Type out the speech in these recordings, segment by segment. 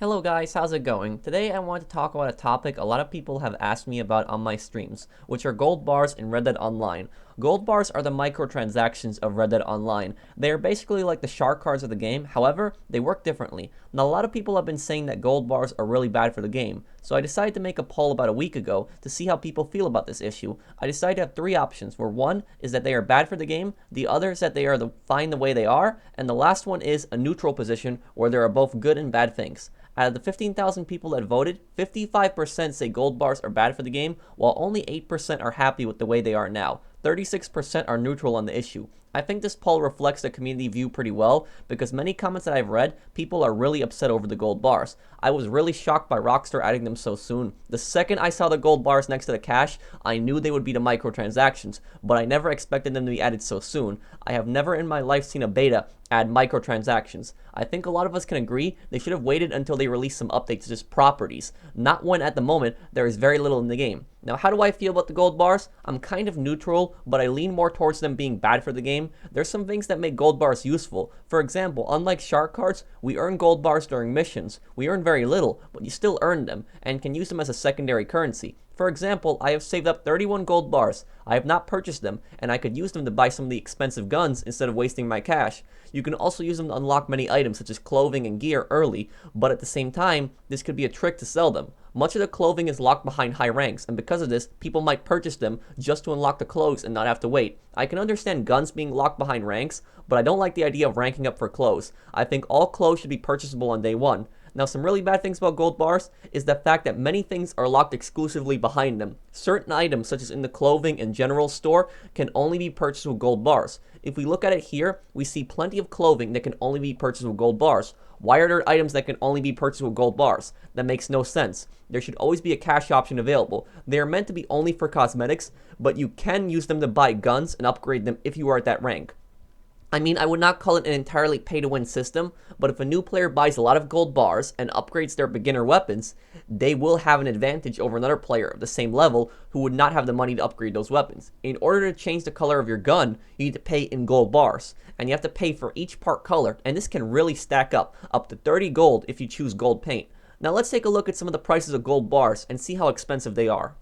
Hello guys, how's it going? Today I want to talk about a topic a lot of people have asked me about on my streams, which are gold bars in Red Dead Online. Gold bars are the microtransactions of Red Dead Online. They are basically like the shark cards of the game, however, they work differently. Now a lot of people have been saying that gold bars are really bad for the game, so I decided to make a poll about a week ago to see how people feel about this issue. I decided to have three options, where one is that they are bad for the game, the other is that they are fine the way they are, and the last one is a neutral position where there are both good and bad things. Out of the 15,000 people that voted, 55% say gold bars are bad for the game, while only 8% are happy with the way they are now. 36% are neutral on the issue. I think this poll reflects the community view pretty well, because many comments that I've read, people are really upset over the gold bars. I was really shocked by Rockstar adding them so soon. The second I saw the gold bars next to the cash, I knew they would be the microtransactions, but I never expected them to be added so soon. I have never in my life seen a beta add microtransactions. I think a lot of us can agree they should have waited until they released some updates to just properties, not when at the moment there is very little in the game. Now, how do I feel about the gold bars? I'm kind of neutral, but I lean more towards them being bad for the game. There's some things that make gold bars useful. For example, unlike shark cards, we earn gold bars during missions. We earn very little, but you still earn them, and can use them as a secondary currency. For example, I have saved up 31 gold bars. I have not purchased them, and I could use them to buy some of the expensive guns instead of wasting my cash. You can also use them to unlock many items such as clothing and gear early, but at the same time, this could be a trick to sell them. Much of the clothing is locked behind high ranks, and because of this, people might purchase them just to unlock the clothes and not have to wait. I can understand guns being locked behind ranks, but I don't like the idea of ranking up for clothes. I think all clothes should be purchasable on day one. Now, some really bad things about gold bars is the fact that many things are locked exclusively behind them. Certain items, such as in the clothing and general store, can only be purchased with gold bars. If we look at it here, we see plenty of clothing that can only be purchased with gold bars. Why are there items that can only be purchased with gold bars? That makes no sense. There should always be a cash option available. They are meant to be only for cosmetics, but you can use them to buy guns and upgrade them if you are at that rank. I mean, I would not call it an entirely pay-to-win system, but if a new player buys a lot of gold bars and upgrades their beginner weapons, they will have an advantage over another player of the same level who would not have the money to upgrade those weapons. In order to change the color of your gun, you need to pay in gold bars, and you have to pay for each part color, and this can really stack up to 30 gold if you choose gold paint. Now let's take a look at some of the prices of gold bars and see how expensive they are.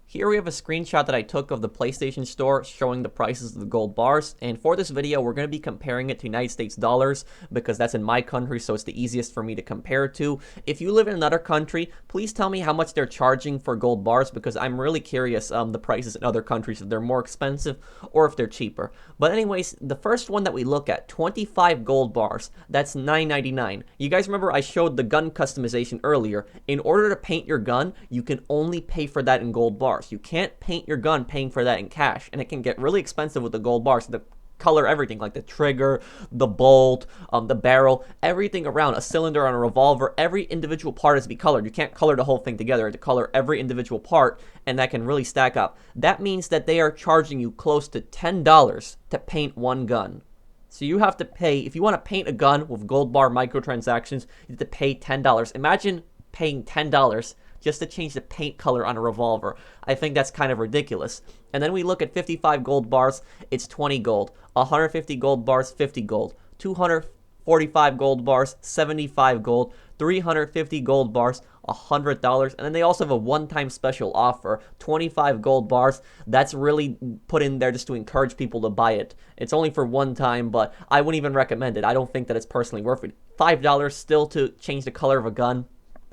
Here we have a screenshot that I took of the PlayStation Store showing the prices of the gold bars, and for this video we're going to be comparing it to United States dollars because that's in my country, so it's the easiest for me to compare it to. If you live in another country, please tell me how much they're charging for gold bars because I'm really curious the prices in other countries, if they're more expensive or if they're cheaper. But anyways, the first one that we look at, 25 gold bars, that's $9.99. You guys remember I showed the gun customization earlier. In order to paint your gun, you can only pay for that in gold bars. You can't paint your gun paying for that in cash, and it can get really expensive with the gold bars. The color everything, like the trigger, the bolt, the barrel, everything around, a cylinder on a revolver, every individual part has to be colored. You can't color the whole thing together. You have to color every individual part, and that can really stack up. That means that they are charging you close to $10 to paint one gun. So you have to pay, if you want to paint a gun with gold bar microtransactions, you have to pay $10. Imagine paying $10 just to change the paint color on a revolver. I think that's kind of ridiculous. And then we look at 55 gold bars, it's 20 gold. 150 gold bars, 50 gold. 245 gold bars, 75 gold. 350 gold bars, $100. And then they also have a one-time special offer, 25 gold bars. That's really put in there just to encourage people to buy it. It's only for one time, but I wouldn't even recommend it. I don't think that it's personally worth it. $5 still to change the color of a gun.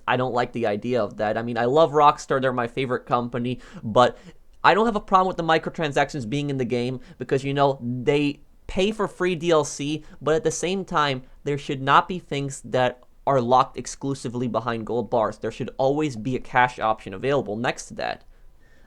I don't like the idea of that. I mean, I love Rockstar. They're my favorite company, but I don't have a problem with the microtransactions being in the game because, you know, they pay for free DLC, but at the same time, there should not be things that are locked exclusively behind gold bars. There should always be a cash option available next to that.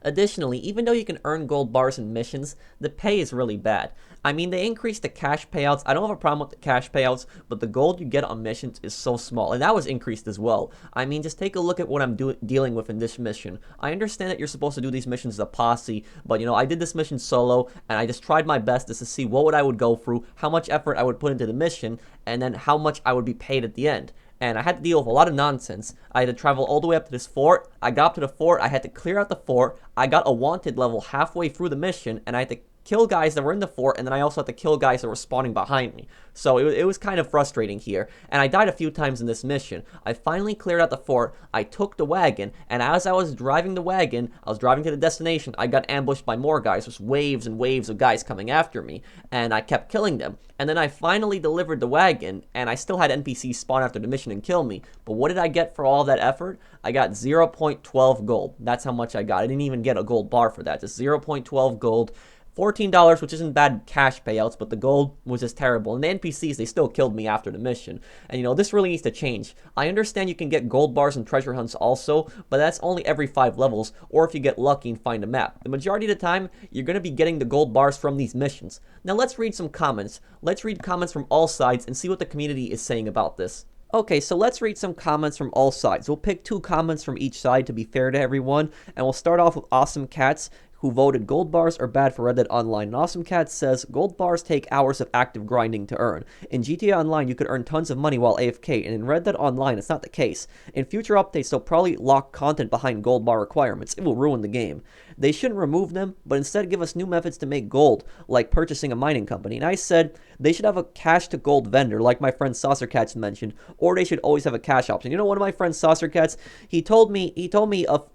Additionally, even though you can earn gold bars in missions, the pay is really bad. I mean, they increased the cash payouts. I don't have a problem with the cash payouts, but the gold you get on missions is so small, and that was increased as well. I mean, just take a look at what I'm dealing with in this mission. I understand that you're supposed to do these missions as a posse, but you know, I did this mission solo, and I just tried my best just to see what I would go through, how much effort I would put into the mission, and then how much I would be paid at the end. And I had to deal with a lot of nonsense. I had to travel all the way up to this fort. I got up to the fort. I had to clear out the fort. I got a wanted level halfway through the mission, and I had to kill guys that were in the fort, and then I also had to kill guys that were spawning behind me. So it was kind of frustrating here, and I died a few times in this mission. I finally cleared out the fort, I took the wagon, and as I was driving the wagon, I was driving to the destination, I got ambushed by more guys, just waves and waves of guys coming after me, and I kept killing them. And then I finally delivered the wagon, and I still had NPCs spawn after the mission and kill me. But what did I get for all that effort? I got 0.12 gold. That's how much I got. I didn't even get a gold bar for that. Just 0.12 gold. $14, which isn't bad cash payouts, but the gold was just terrible. And the NPCs, they still killed me after the mission. And this really needs to change. I understand you can get gold bars and treasure hunts also, but that's only every 5 levels, or if you get lucky and find a map. The majority of the time, you're going to be getting the gold bars from these missions. Now let's read some comments. Let's read comments from all sides and see what the community is saying about this. Okay, so let's read some comments from all sides. We'll pick 2 comments from each side to be fair to everyone, and we'll start off with Awesome Cats, who voted gold bars are bad for Red Dead Online. And Awesome Cat says, gold bars take hours of active grinding to earn. In GTA Online, you could earn tons of money while AFK, and in Red Dead Online, it's not the case. In future updates, they'll probably lock content behind gold bar requirements. It will ruin the game. They shouldn't remove them, but instead give us new methods to make gold, like purchasing a mining company. And I said, they should have a cash to gold vendor, like my friend Saucer Cats mentioned, or they should always have a cash option. You know, one of my friends, Saucer Cats, he told me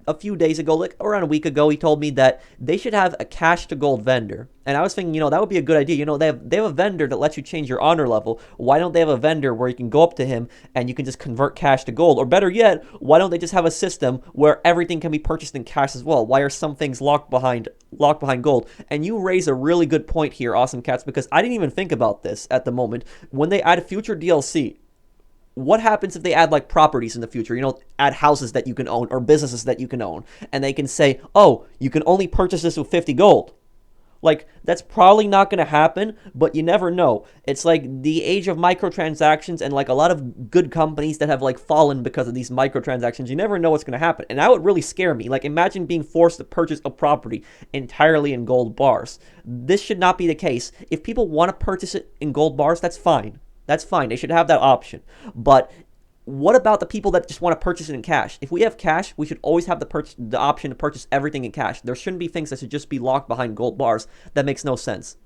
a few days ago, like around a week ago, he told me that they should have a cash to gold vendor. And I was thinking, that would be a good idea. They have a vendor that lets you change your honor level. Why don't they have a vendor where you can go up to him and you can just convert cash to gold? Or better yet, why don't they just have a system where everything can be purchased in cash as well? Why are some things locked behind gold? And you raise a really good point here, Awesome Cats, because I didn't even think about this at the moment. When they add future DLC, what happens if they add like properties in the future? Add houses that you can own or businesses that you can own, and they can say, oh, you can only purchase this with 50 gold. Like, that's probably not going to happen, but you never know. It's like the age of microtransactions, and like a lot of good companies that have like fallen because of these microtransactions. You never know what's going to happen, and that would really scare me. Like, imagine being forced to purchase a property entirely in gold bars. This should not be the case. If people want to purchase it in gold bars, that's fine. That's fine. They should have that option. But what about the people that just want to purchase it in cash? If we have cash, we should always have the option to purchase everything in cash. There shouldn't be things that should just be locked behind gold bars. That makes no sense.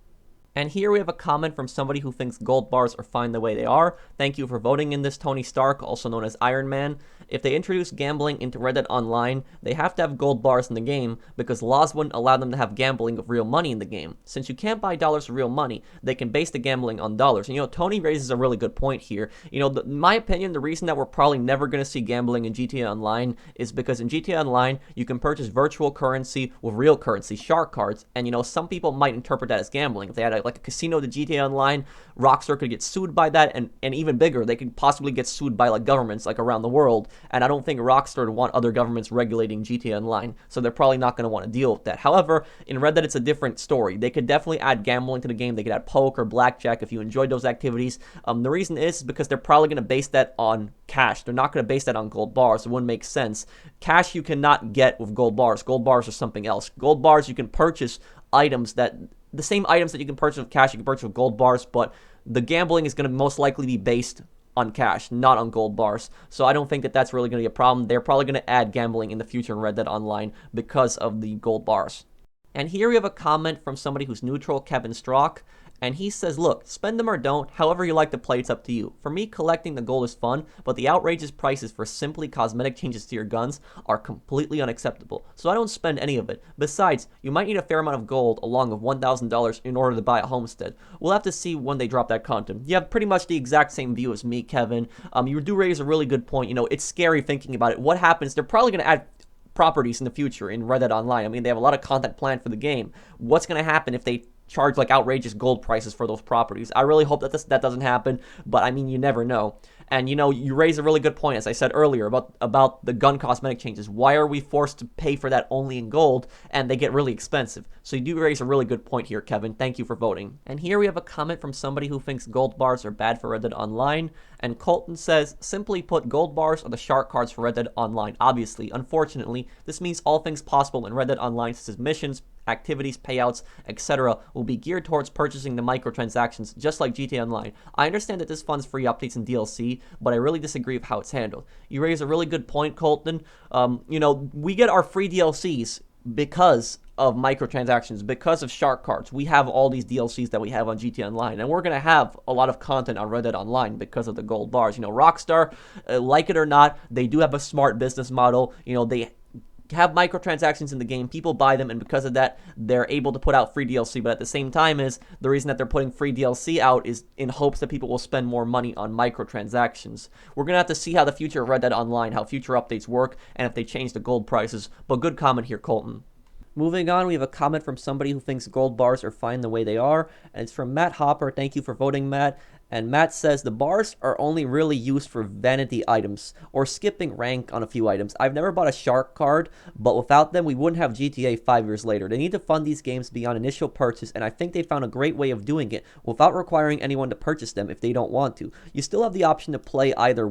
And here we have a comment from somebody who thinks gold bars are fine the way they are. Thank you for voting in this, Tony Stark, also known as Iron Man. If they introduce gambling into Red Dead Online, they have to have gold bars in the game because laws wouldn't allow them to have gambling of real money in the game. Since you can't buy dollars with real money, they can base the gambling on dollars. And Tony raises a really good point here. In my opinion, the reason that we're probably never going to see gambling in GTA Online is because in GTA Online, you can purchase virtual currency with real currency, shark cards, and some people might interpret that as gambling. If they had like a casino to GTA Online, Rockstar could get sued by that, and even bigger, they could possibly get sued by like governments like around the world. And I don't think Rockstar would want other governments regulating GTA Online, so they're probably not going to want to deal with that. However, in Red Dead, it's a different story. They could definitely add gambling to the game. They could add poker, blackjack if you enjoyed those activities. The reason is because they're probably going to base that on cash. They're not going to base that on gold bars. It wouldn't make sense. Cash you cannot get with gold bars. Gold bars are something else. Gold bars, you can purchase items the same items that you can purchase with cash, you can purchase with gold bars, but the gambling is going to most likely be based on cash, not on gold bars. So I don't think that that's really going to be a problem. They're probably going to add gambling in the future in Red Dead Online because of the gold bars. And here we have a comment from somebody who's neutral, Kevin Strock. And he says, look, spend them or don't, however you like to play, it's up to you. For me, collecting the gold is fun, but the outrageous prices for simply cosmetic changes to your guns are completely unacceptable, so I don't spend any of it. Besides, you might need a fair amount of gold along with $1,000 in order to buy a homestead. We'll have to see when they drop that content. You have pretty much the exact same view as me, Kevin. You do raise a really good point. It's scary thinking about it. What happens? They're probably going to add properties in the future in Red Dead Online. I mean, they have a lot of content planned for the game. What's going to happen if they charge like outrageous gold prices for those properties? I really hope that that doesn't happen, but I mean, you never know. And you raise a really good point, as I said earlier, about the gun cosmetic changes. Why are we forced to pay for that only in gold, and they get really expensive? So you do raise a really good point here, Kevin. Thank you for voting. And here we have a comment from somebody who thinks gold bars are bad for Red Dead Online. And Colton says, simply put, gold bars are the shark cards for Red Dead Online. Obviously, unfortunately, this means all things possible in Red Dead Online, such as missions, activities, payouts, etc. will be geared towards purchasing the microtransactions, just like GTA Online. I understand that this funds free updates and DLC, but I really disagree with how it's handled. You raise a really good point, Colton. We get our free DLCs because of microtransactions, because of shark cards. We have all these DLCs that we have on GTA Online, and we're going to have a lot of content on Red Dead Online because of the gold bars. You know, Rockstar, like it or not, they do have a smart business model. You know, they have microtransactions in the game, people buy them, and because of that, they're able to put out free DLC. But at the same time, is the reason that they're putting free DLC out is in hopes that people will spend more money on microtransactions. We're gonna have to see how the future of Red Dead Online, how future updates work, and if they change the gold prices. But good comment here, Colton. Moving on, we have a comment from somebody who thinks gold bars are fine the way they are, and it's from Matt Hopper. Thank you for voting, Matt. And Matt says the bars are only really used for vanity items or skipping rank on a few items. I've never bought a shark card, but without them, we wouldn't have GTA 5 years later. They need to fund these games beyond initial purchase, and I think they found a great way of doing it without requiring anyone to purchase them if they don't want to. You still have the option to play either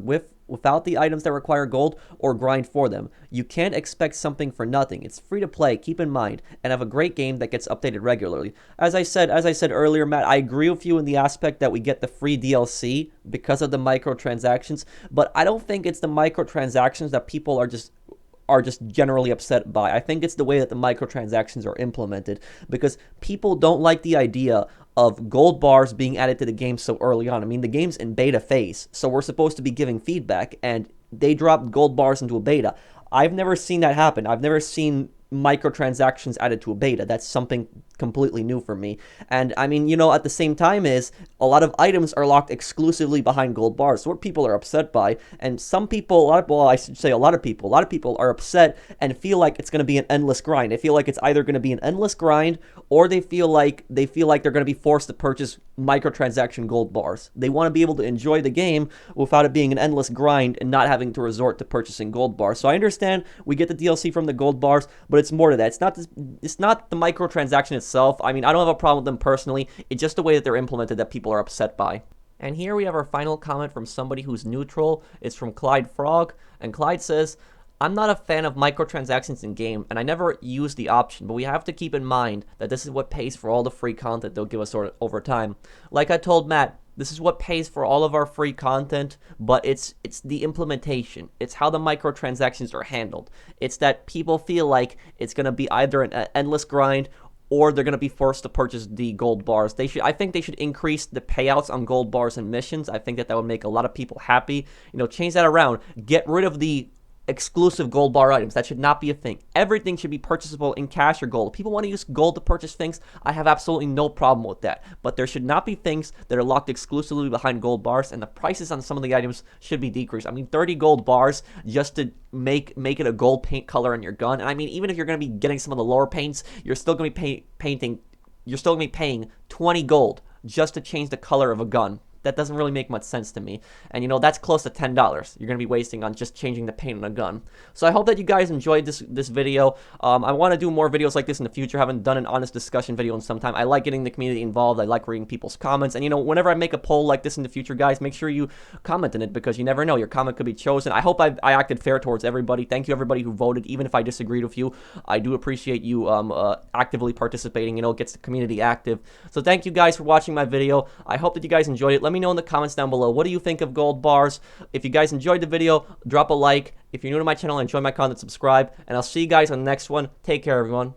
without the items that require gold or grind for them. You can't expect something for nothing. It's free to play, keep in mind, and have a great game that gets updated regularly. As I said earlier, Matt, I agree with you in the aspect that we get the free DLC because of the microtransactions, but I don't think it's the microtransactions that people are just generally upset by. I think it's the way that the microtransactions are implemented, because people don't like the idea of gold bars being added to the game so early on. I mean, the game's in beta phase, so we're supposed to be giving feedback, and they dropped gold bars into a beta. I've never seen that happen. I've never seen microtransactions added to a beta. That's something completely new for me. And I mean, you know, at the same time is a lot of items are locked exclusively behind gold bars. So what people are upset by, and some people, a lot of people are upset and feel like it's going to be an endless grind. They feel like it's either going to be an endless grind, or they feel like they're going to be forced to purchase microtransaction gold bars. They want to be able to enjoy the game without it being an endless grind and not having to resort to purchasing gold bars. So I understand we get the DLC from the gold bars, but it's more to that. It's not the microtransaction itself. I mean, I don't have a problem with them personally. It's just the way that they're implemented that people are upset by. And here we have our final comment from somebody who's neutral. It's from Clyde Frog, and Clyde says, I'm not a fan of microtransactions in game, and I never use the option, but we have to keep in mind that this is what pays for all the free content they'll give us over time. Like I told Matt, this is what pays for all of our free content, but it's the implementation. It's how the microtransactions are handled. It's that people feel like it's going to be either an endless grind, or they're going to be forced to purchase the gold bars. I think they should increase the payouts on gold bars and missions. I think that would make a lot of people happy. You know, change that around. Get rid of the exclusive gold bar items. That should not be a thing. Everything should be purchasable in cash or gold. If people want to use gold to purchase things, I have absolutely no problem with that. But there should not be things that are locked exclusively behind gold bars, and the prices on some of the items should be decreased. I mean, 30 gold bars just to make it a gold paint color on your gun. And I mean, even if you're going to be getting some of the lower paints, you're still going to be paying 20 gold just to change the color of a gun. That doesn't really make much sense to me. And, you know, that's close to $10 you're going to be wasting on just changing the paint on a gun. So I hope that you guys enjoyed this video. I want to do more videos like this in the future. I haven't done an honest discussion video in some time. I like getting the community involved. I like reading people's comments. And, you know, whenever I make a poll like this in the future, guys, make sure you comment in it, because you never know. Your comment could be chosen. I hope I acted fair towards everybody. Thank you, everybody who voted, even if I disagreed with you. I do appreciate you actively participating. You know, it gets the community active. So thank you guys for watching my video. I hope that you guys enjoyed it. Let me know in the comments down below, what do you think of gold bars? If you guys enjoyed the video, drop a like. If you're new to my channel and enjoy my content, subscribe. And I'll see you guys on the next one. Take care, everyone.